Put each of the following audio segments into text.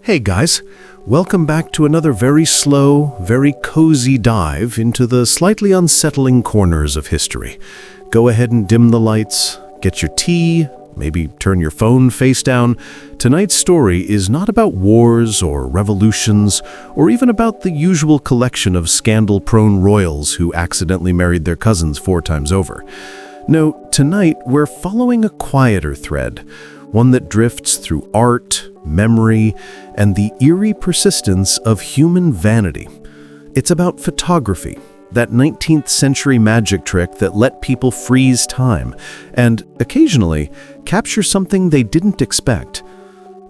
Hey guys, welcome back to another very slow, very cozy dive into the slightly unsettling corners of history. Go ahead and dim the lights, get your tea, maybe turn your phone face down. Tonight's story is not about wars or revolutions, or even about the usual collection of scandal-prone royals who accidentally married their cousins 4 times over. No, tonight we're following a quieter thread, one that drifts through art, memory, and the eerie persistence of human vanity. It's about photography, that 19th century magic trick that let people freeze time and, occasionally, capture something they didn't expect.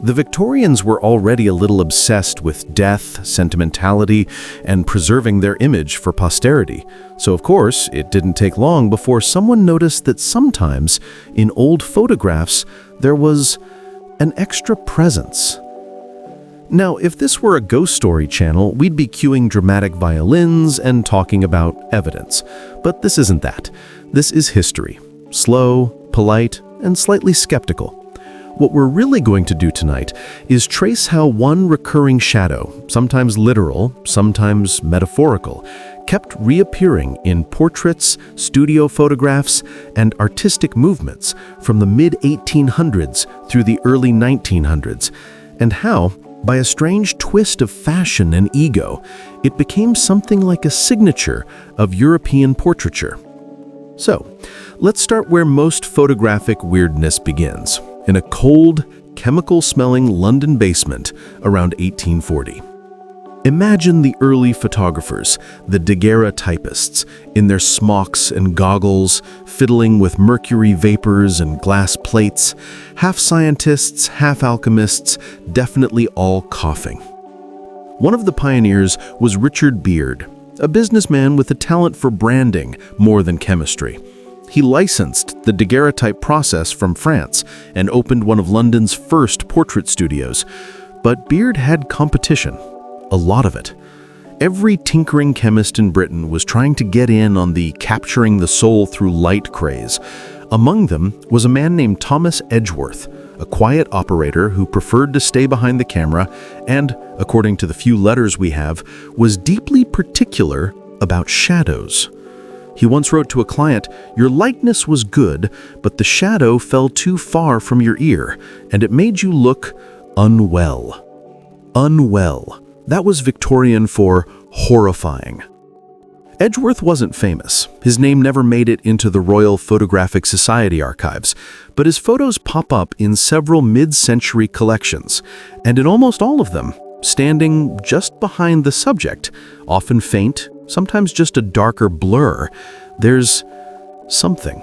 The Victorians were already a little obsessed with death, sentimentality, and preserving their image for posterity. So, of course, it didn't take long before someone noticed that sometimes, in old photographs, there was an extra presence. Now, if this were a ghost story channel, we'd be cueing dramatic violins and talking about evidence. But this isn't that. This is history. Slow, polite, and slightly skeptical. What we're really going to do tonight is trace how one recurring shadow, sometimes literal, sometimes metaphorical, kept reappearing in portraits, studio photographs, and artistic movements from the mid-1800s through the early 1900s, and how, by a strange twist of fashion and ego, it became something like a signature of European portraiture. So, let's start where most photographic weirdness begins, in a cold, chemical-smelling London basement around 1840. Imagine the early photographers, the daguerreotypists, in their smocks and goggles, fiddling with mercury vapors and glass plates, half scientists, half alchemists, definitely all coughing. One of the pioneers was Richard Beard, a businessman with a talent for branding more than chemistry. He licensed the daguerreotype process from France and opened one of London's first portrait studios. But Beard had competition. A lot of it. Every tinkering chemist in Britain was trying to get in on the capturing the soul through light craze. Among them was a man named Thomas Edgeworth, a quiet operator who preferred to stay behind the camera and, according to the few letters we have, was deeply particular about shadows. He once wrote to a client, "Your likeness was good, but the shadow fell too far from your ear, and it made you look unwell." Unwell. That was Victorian for horrifying. Edgeworth wasn't famous. His name never made it into the Royal Photographic Society archives, but his photos pop up in several mid-century collections, and in almost all of them, standing just behind the subject, often faint, sometimes just a darker blur, there's something.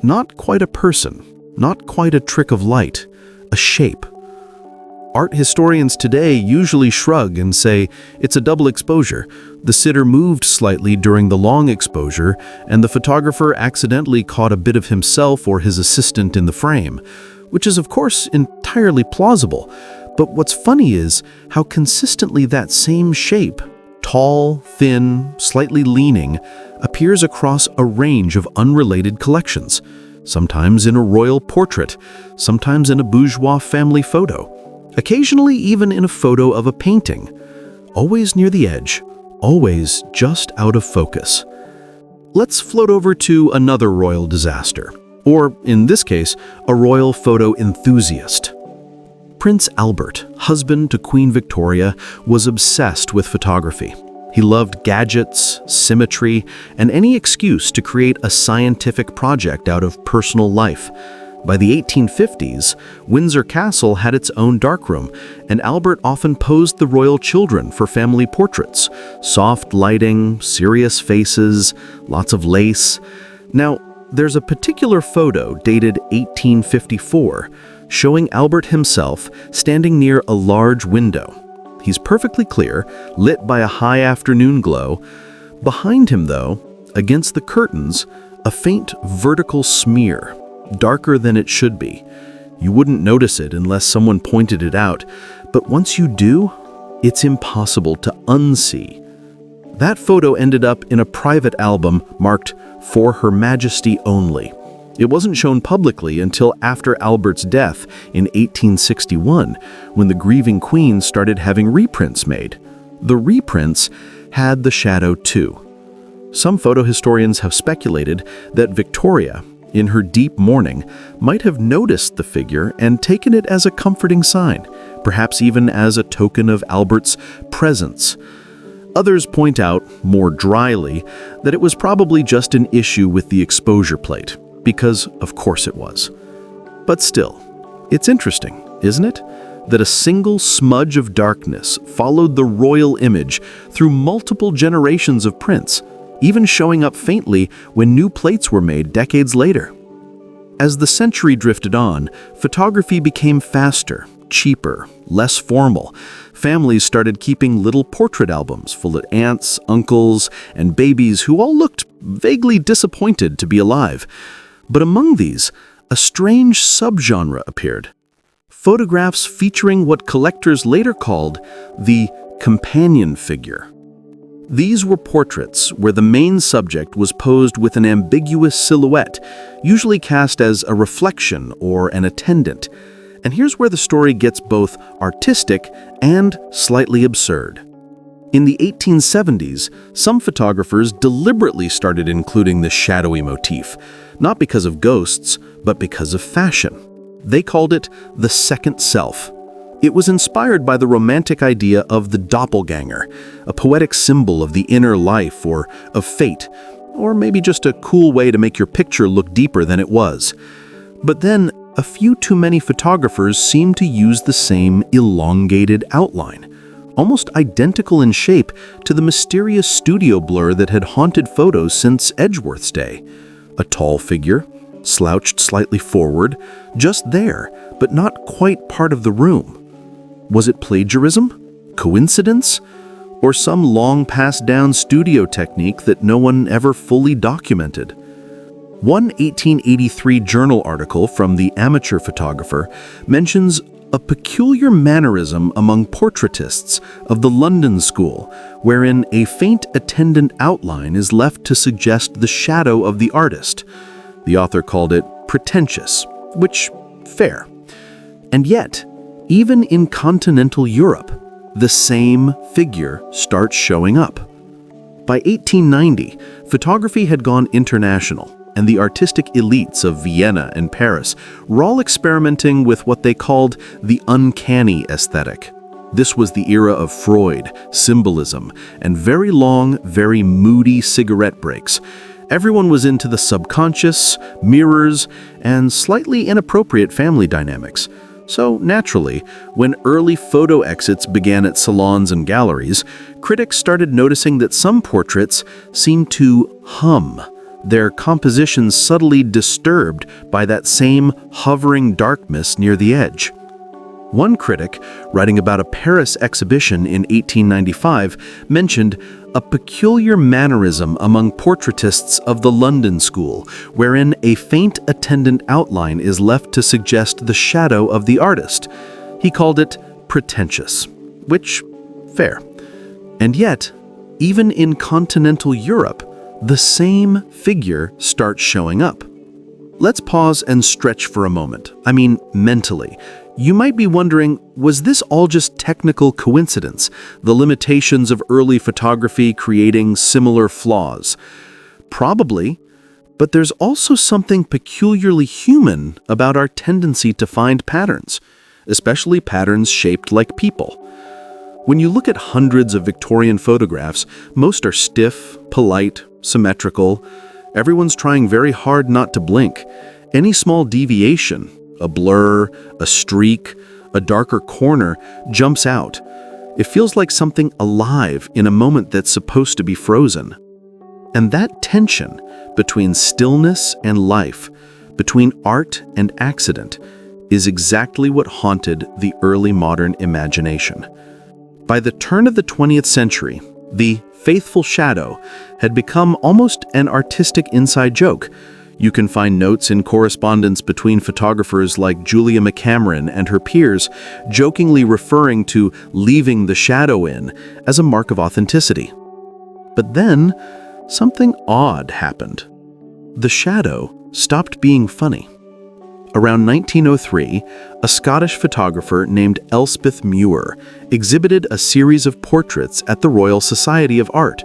Not quite a person, not quite a trick of light, a shape. Art historians today usually shrug and say it's a double exposure. The sitter moved slightly during the long exposure, and the photographer accidentally caught a bit of himself or his assistant in the frame, which is of course entirely plausible. But what's funny is how consistently that same shape, tall, thin, slightly leaning, appears across a range of unrelated collections, sometimes in a royal portrait, sometimes in a bourgeois family photo, occasionally even in a photo of a painting, always near the edge, always just out of focus. Let's float over to another royal disaster, or in this case, a royal photo enthusiast. Prince Albert, husband to Queen Victoria, was obsessed with photography. He loved gadgets, symmetry, and any excuse to create a scientific project out of personal life. By the 1850s, Windsor Castle had its own darkroom, and Albert often posed the royal children for family portraits. Soft lighting, serious faces, lots of lace. Now, there's a particular photo dated 1854 showing Albert himself standing near a large window. He's perfectly clear, lit by a high afternoon glow. Behind him, though, against the curtains, a faint vertical smear, darker than it should be. You wouldn't notice it unless someone pointed it out, but once you do, it's impossible to unsee. That photo ended up in a private album marked "For Her Majesty Only." It wasn't shown publicly until after Albert's death in 1861, when the grieving queen started having reprints made. The reprints had the shadow too. Some photo historians have speculated that Victoria, in her deep mourning, might have noticed the figure and taken it as a comforting sign, perhaps even as a token of Albert's presence. Others point out, more dryly, that it was probably just an issue with the exposure plate, because of course it was. But still, it's interesting, isn't it? That a single smudge of darkness followed the royal image through multiple generations of prints, even showing up faintly when new plates were made decades later. As the century drifted on, photography became faster, cheaper, less formal. Families started keeping little portrait albums full of aunts, uncles, and babies who all looked vaguely disappointed to be alive. But among these, a strange subgenre appeared. Photographs featuring what collectors later called the companion figure. These were portraits where the main subject was posed with an ambiguous silhouette, usually cast as a reflection or an attendant. And here's where the story gets both artistic and slightly absurd. In the 1870s, some photographers deliberately started including the shadowy motif, not because of ghosts, but because of fashion. They called it the second self. It was inspired by the romantic idea of the doppelganger, a poetic symbol of the inner life or of fate, or maybe just a cool way to make your picture look deeper than it was. But then, a few too many photographers seemed to use the same elongated outline, almost identical in shape to the mysterious studio blur that had haunted photos since Edgeworth's day. A tall figure, slouched slightly forward, just there, but not quite part of the room. Was it plagiarism? Coincidence? Or some long-passed-down studio technique that no one ever fully documented? One 1883 journal article from the Amateur Photographer mentions a peculiar mannerism among portraitists of the London school, wherein a faint attendant outline is left to suggest the shadow of the artist. The author called it pretentious, which, fair. And yet, even in continental Europe, the same figure starts showing up. By 1890, photography had gone international, and the artistic elites of Vienna and Paris were all experimenting with what they called the uncanny aesthetic. This was the era of Freud, symbolism, and very long, very moody cigarette breaks. Everyone was into the subconscious, mirrors, and slightly inappropriate family dynamics. So naturally, when early photo exits began at salons and galleries, critics started noticing that some portraits seemed to hum, their compositions subtly disturbed by that same hovering darkness near the edge. One critic, writing about a Paris exhibition in 1895, mentioned a peculiar mannerism among portraitists of the London school, wherein a faint attendant outline is left to suggest the shadow of the artist. He called it pretentious, which, fair. And yet, even in continental Europe, the same figure starts showing up. Let's pause and stretch for a moment. I mean, mentally. You might be wondering, was this all just technical coincidence, the limitations of early photography creating similar flaws? Probably, but there's also something peculiarly human about our tendency to find patterns, especially patterns shaped like people. When you look at hundreds of Victorian photographs, most are stiff, polite, symmetrical. Everyone's trying very hard not to blink. Any small deviation, a blur, a streak, a darker corner, jumps out. It feels like something alive in a moment that's supposed to be frozen. And that tension between stillness and life, between art and accident, is exactly what haunted the early modern imagination. By the turn of the 20th century, the faithful shadow had become almost an artistic inside joke. You can find notes in correspondence between photographers like Julia McCameron and her peers, jokingly referring to leaving the shadow in as a mark of authenticity. But then, something odd happened. the shadow stopped being funny. Around 1903, a Scottish photographer named Elspeth Muir exhibited a series of portraits at the Royal Society of Art.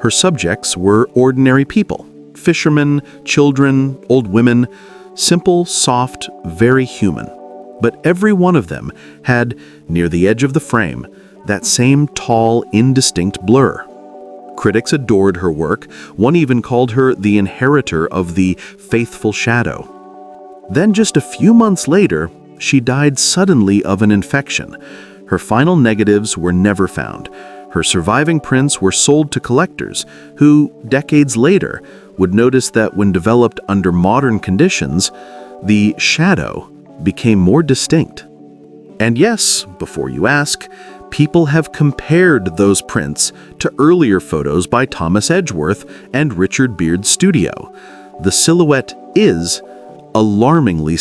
Her subjects were ordinary people, fishermen, children, old women, simple, soft, very human. But every one of them had, near the edge of the frame, that same tall, indistinct blur. Critics adored her work. One even called her the inheritor of the faithful shadow. Then just a few months later, she died suddenly of an infection. Her final negatives were never found. Her surviving prints were sold to collectors who, decades later, would notice that when developed under modern conditions, the shadow became more distinct. And yes, before you ask, people have compared those prints to earlier photos by Thomas Edgeworth and Richard Beard's studio. The silhouette is alarmingly